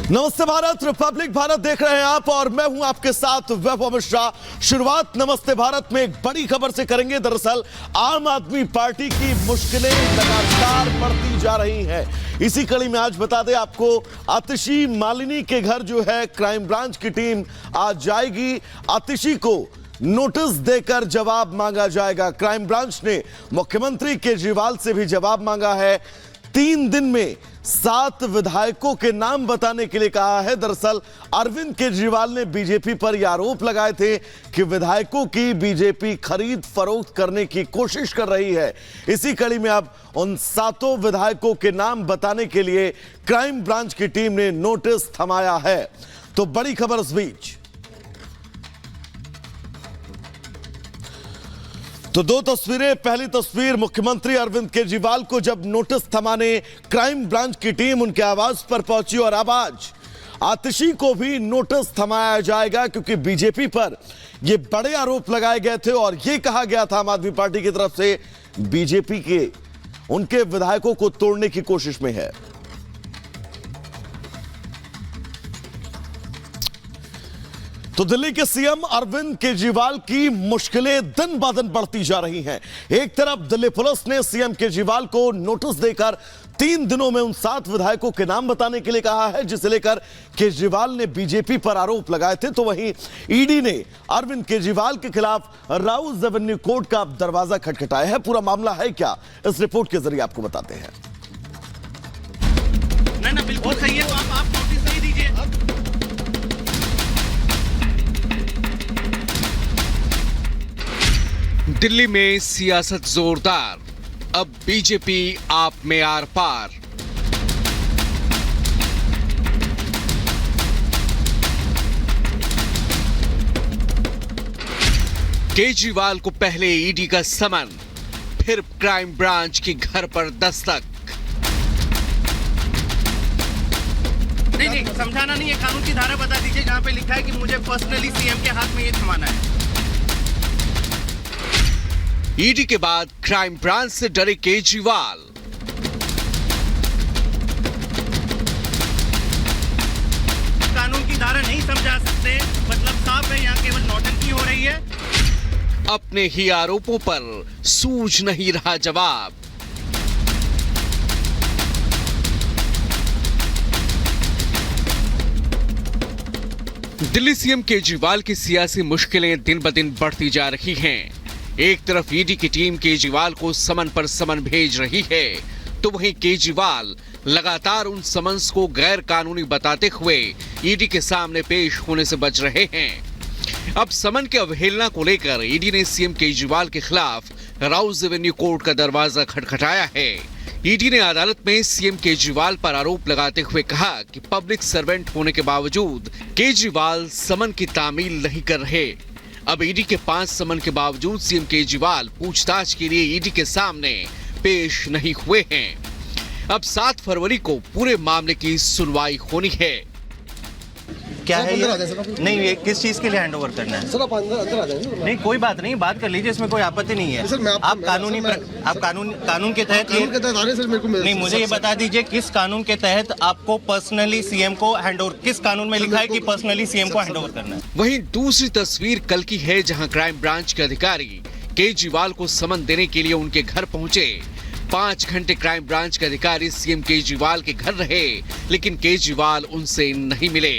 नमस्ते भारत, रिपब्लिक भारत देख रहे हैं आप और मैं हूं आपके साथ वैभव मिश्रा। शुरुआत नमस्ते भारत में एक बड़ी खबर से करेंगे। दरअसल आम आदमी पार्टी की मुश्किलें लगातार बढ़ती जा रही हैं। इसी कड़ी में आज बता दें आपको, आतिशी मालिनी के घर जो है क्राइम ब्रांच की टीम आज जाएगी। आतिशी को नोटिस देकर जवाब मांगा जाएगा। क्राइम ब्रांच ने मुख्यमंत्री केजरीवाल से भी जवाब मांगा है। 3 दिन में 7 विधायकों के नाम बताने के लिए कहा है। दरअसल अरविंद केजरीवाल ने बीजेपी पर यह आरोप लगाए थे कि विधायकों की बीजेपी खरीद फरोख्त करने की कोशिश कर रही है। इसी कड़ी में अब उन 7 विधायकों के नाम बताने के लिए क्राइम ब्रांच की टीम ने नोटिस थमाया है। तो बड़ी खबर इस बीच, तो 2 तस्वीरें। पहली तस्वीर, मुख्यमंत्री अरविंद केजरीवाल को जब नोटिस थमाने क्राइम ब्रांच की टीम उनके आवास पर पहुंची और अब आज आतिशी को भी नोटिस थमाया जाएगा, क्योंकि बीजेपी पर ये बड़े आरोप लगाए गए थे और ये कहा गया था आम आदमी पार्टी की तरफ से बीजेपी के उनके विधायकों को तोड़ने की कोशिश में है। तो दिल्ली के सीएम अरविंद केजरीवाल की मुश्किलें दिन ब दिन बढ़ती जा रही हैं। एक तरफ दिल्ली पुलिस ने सीएम केजरीवाल को नोटिस देकर 3 दिनों में उन 7 विधायकों के नाम बताने के लिए कहा है, जिसे लेकर केजरीवाल ने बीजेपी पर आरोप लगाए थे। तो वहीं ईडी ने अरविंद केजरीवाल के खिलाफ राउज एवेन्यू कोर्ट का दरवाजा खटखटाया है। पूरा मामला है क्या, इस रिपोर्ट के जरिए आपको बताते हैं। नहीं, बिल्कुल सही है, तो आप नोटिस नहीं दीजिए। दिल्ली में सियासत जोरदार, अब बीजेपी आप में आर पार। केजरीवाल को पहले ईडी का समन, फिर क्राइम ब्रांच की घर पर दस्तक। नहीं, समझाना नहीं है, कानून की धारा बता दीजिए जहां पे लिखा है कि मुझे पर्सनली सीएम के हाथ में ये थमाना है। ईडी के बाद क्राइम ब्रांच से डरे केजरीवाल। कानून की धारा नहीं समझा सकते, मतलब साफ है यहाँ केवल नौटंकी हो रही है। अपने ही आरोपों पर सूझ नहीं रहा जवाब। दिल्ली सीएम केजरीवाल की सियासी मुश्किलें दिन ब दिन बढ़ती जा रही हैं। एक तरफ ईडी की टीम केजरीवाल को समन पर समन भेज रही है, तो वहीं केजरीवाल लगातार उन समन्स को गैर कानूनी बताते हुए ईडी के सामने पेश होने से बच रहे हैं। अब समन की अवहेलना को लेकर ईडी ने सीएम केजरीवाल के खिलाफ राउज एवेन्यू कोर्ट का दरवाजा खटखटाया है। ईडी ने अदालत में सीएम केजरीवाल पर आरोप लगाते हुए कहा कि पब्लिक सर्वेंट होने के बावजूद केजरीवाल समन की तामील नहीं कर रहे। अब ईडी के 5 समन के बावजूद सीएम केजरीवाल पूछताछ के लिए ईडी के सामने पेश नहीं हुए हैं। अब 7 फरवरी को पूरे मामले की सुनवाई होनी है। क्या है ये? नहीं, ये किस चीज के लिए हैंड ओवर करना है? सर आप अंदर आ जाएंगे। नहीं, कोई बात नहीं, बात कर लीजिए, इसमें कोई आपत्ति नहीं है। सर, आप कानून के तहत आ रहे सर, मेरे को नहीं, मुझे ये बता दीजिए किस कानून के तहत आपको पर्सनली सीएम को हैंड ओवर, किस कानून में लिखा है कि पर्सनली सीएम को हैंड ओवर करना है? वहीं दूसरी तस्वीर कल की है, जहां क्राइम ब्रांच के अधिकारी केजरीवाल को समन देने के लिए उनके घर पहुंचे। 5 घंटे क्राइम ब्रांच के अधिकारी सीएम केजरीवाल के घर रहे, लेकिन केजरीवाल उनसे नहीं मिले।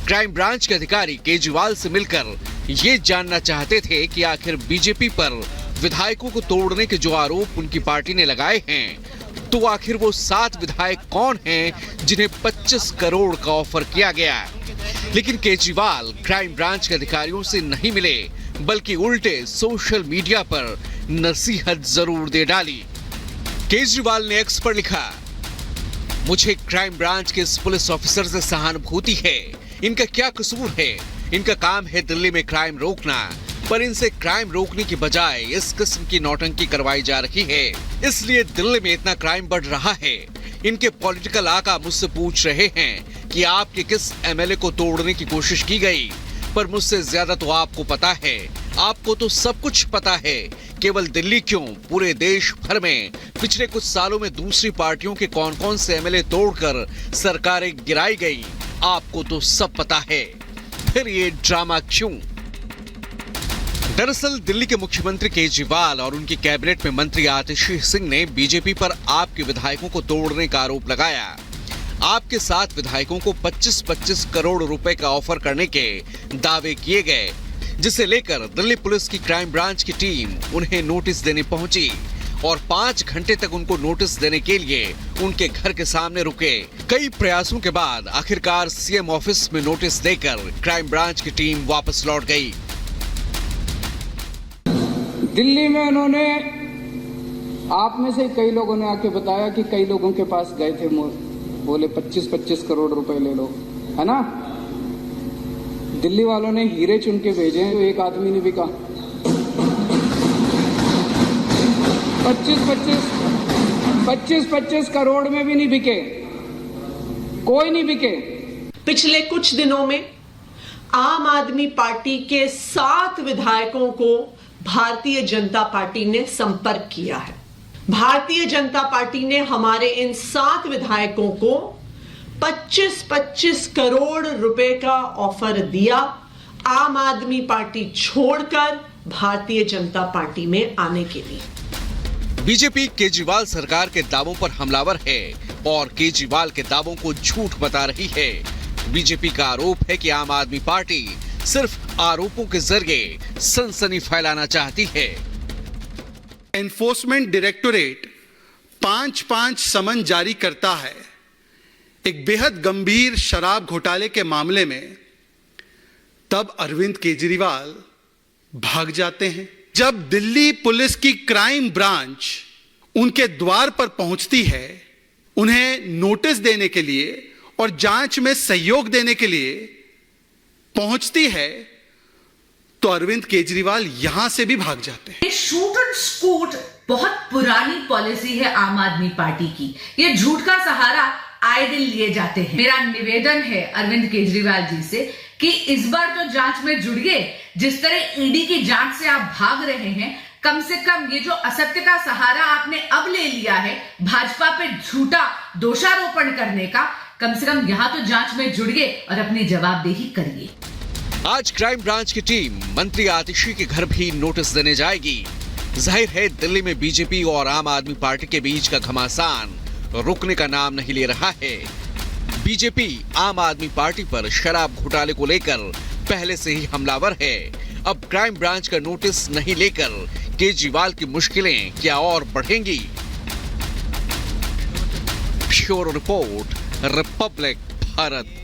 क्राइम ब्रांच के अधिकारी केजरीवाल से मिलकर ये जानना चाहते थे कि आखिर बीजेपी पर विधायकों को तोड़ने के जो आरोप उनकी पार्टी ने लगाए हैं, तो आखिर वो 7 विधायक कौन हैं जिन्हें 25 करोड़ का ऑफर किया गया। लेकिन केजरीवाल क्राइम ब्रांच के अधिकारियों से नहीं मिले, बल्कि उल्टे सोशल मीडिया पर नसीहत जरूर दे डाली। केजरीवाल ने एक्स पर लिखा, मुझे क्राइम ब्रांच के इस पुलिस ऑफिसर से सहानुभूति है। इनका क्या कसूर है? इनका काम है दिल्ली में क्राइम रोकना, पर इनसे क्राइम रोकने की बजाय इस किस्म की नौटंकी करवाई जा रही है, इसलिए दिल्ली में इतना क्राइम बढ़ रहा है। इनके पॉलिटिकल आका मुझसे पूछ रहे हैं कि आपके किस एमएलए को तोड़ने की कोशिश की गई, पर मुझसे ज्यादा तो आपको पता है। आपको तो सब कुछ पता है। केवल दिल्ली क्यों, पूरे देश भर में पिछले कुछ सालों में दूसरी पार्टियों के कौन कौन से एमएलए तोड़कर सरकारें गिराई गई, आपको तो सब पता है, फिर ये ड्रामा क्यों? दरअसल दिल्ली के मुख्यमंत्री केजरीवाल और उनकी कैबिनेट में मंत्री आतिशी सिंह ने बीजेपी पर आप के विधायकों को तोड़ने का आरोप लगाया। आपके 7 विधायकों को 25-25 करोड़ रुपए का ऑफर करने के दावे किए गए, जिसे लेकर दिल्ली पुलिस की क्राइम ब्रांच की टीम उन्हें नोटिस देने पहुंची और 5 घंटे तक उनको नोटिस देने के लिए उनके घर के सामने रुके। कई प्रयासों के बाद आखिरकार सीएम ऑफिस में नोटिस देकर क्राइम ब्रांच की टीम वापस लौट गई। दिल्ली में उन्होंने, आप में से कई लोगों ने आके बताया कि कई लोगों के पास गए थे, बोले 25-25 करोड़ रुपए ले लो, है ना। दिल्ली वालों ने हीरे चुन के भेजे हैं, तो एक आदमी ने भी कहा 25-25 करोड़ में भी नहीं बिके, कोई नहीं बिके। पिछले कुछ दिनों में आम आदमी पार्टी के 7 विधायकों को भारतीय जनता पार्टी ने संपर्क किया है। भारतीय जनता पार्टी ने हमारे इन 7 विधायकों को 25-25 करोड़ रुपए का ऑफर दिया, आम आदमी पार्टी छोड़कर भारतीय जनता पार्टी में आने के लिए। बीजेपी केजरीवाल सरकार के दावों पर हमलावर है और केजरीवाल के दावों को झूठ बता रही है। बीजेपी का आरोप है कि आम आदमी पार्टी सिर्फ आरोपों के जरिए सनसनी फैलाना चाहती है। एनफोर्समेंट डायरेक्टोरेट 5-5 समन जारी करता है एक बेहद गंभीर शराब घोटाले के मामले में, तब अरविंद केजरीवाल भाग जाते हैं। जब दिल्ली पुलिस की क्राइम ब्रांच उनके द्वार पर पहुंचती है उन्हें नोटिस देने के लिए और जांच में सहयोग देने के लिए पहुंचती है, तो अरविंद केजरीवाल यहां से भी भाग जाते हैं। शूट एंड स्कूट बहुत पुरानी पॉलिसी है आम आदमी पार्टी की। ये झूठ का सहारा आए दिन लिए जाते हैं। मेरा निवेदन है अरविंद केजरीवाल जी से कि इस बार तो जांच में जुड़िए। जिस तरह ईडी की जांच से आप भाग रहे हैं, कम से कम ये जो असत्य का सहारा आपने अब ले लिया है भाजपा पे झूठा दोषारोपण करने का, कम से कम यहां तो जांच में जुड़िए और अपनी जवाबदेही करिए। आज क्राइम ब्रांच की टीम मंत्री आतिशी के घर भी नोटिस देने जाएगी। जाहिर है दिल्ली में बीजेपी और आम आदमी पार्टी के बीच का घमासान रुकने का नाम नहीं ले रहा है। बीजेपी आम आदमी पार्टी पर शराब घोटाले को लेकर पहले से ही हमलावर है। अब क्राइम ब्रांच का नोटिस नहीं लेकर केजरीवाल की मुश्किलें क्या और बढ़ेंगी? Bureau report, Republic Bharat.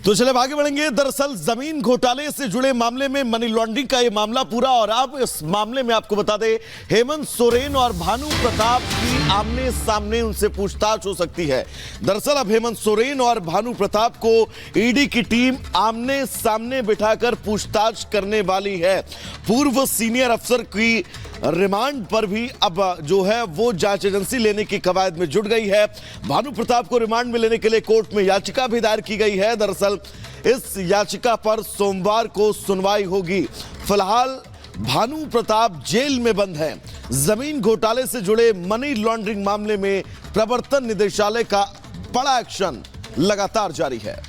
तो चले आगे बढ़ेंगे। दरअसल जमीन घोटाले से जुड़े मामले में मनी लॉन्ड्रिंग का यह मामला पूरा, और अब इस मामले में आपको बता दें हेमंत सोरेन और भानु प्रताप की आमने सामने उनसे पूछताछ हो सकती है। दरअसल अब हेमंत सोरेन और भानु प्रताप को ईडी की टीम आमने सामने बिठाकर पूछताछ करने वाली है। पूर्व सीनियर अफसर की रिमांड पर भी अब जो है वो जांच एजेंसी लेने की कवायद में जुट गई है। भानु प्रताप को रिमांड में लेने के लिए कोर्ट में याचिका भी दायर की गई है। दरअसल इस याचिका पर सोमवार को सुनवाई होगी। फिलहाल भानु प्रताप जेल में बंद हैं। जमीन घोटाले से जुड़े मनी लॉन्ड्रिंग मामले में प्रवर्तन निदेशालय का बड़ा एक्शन लगातार जारी है।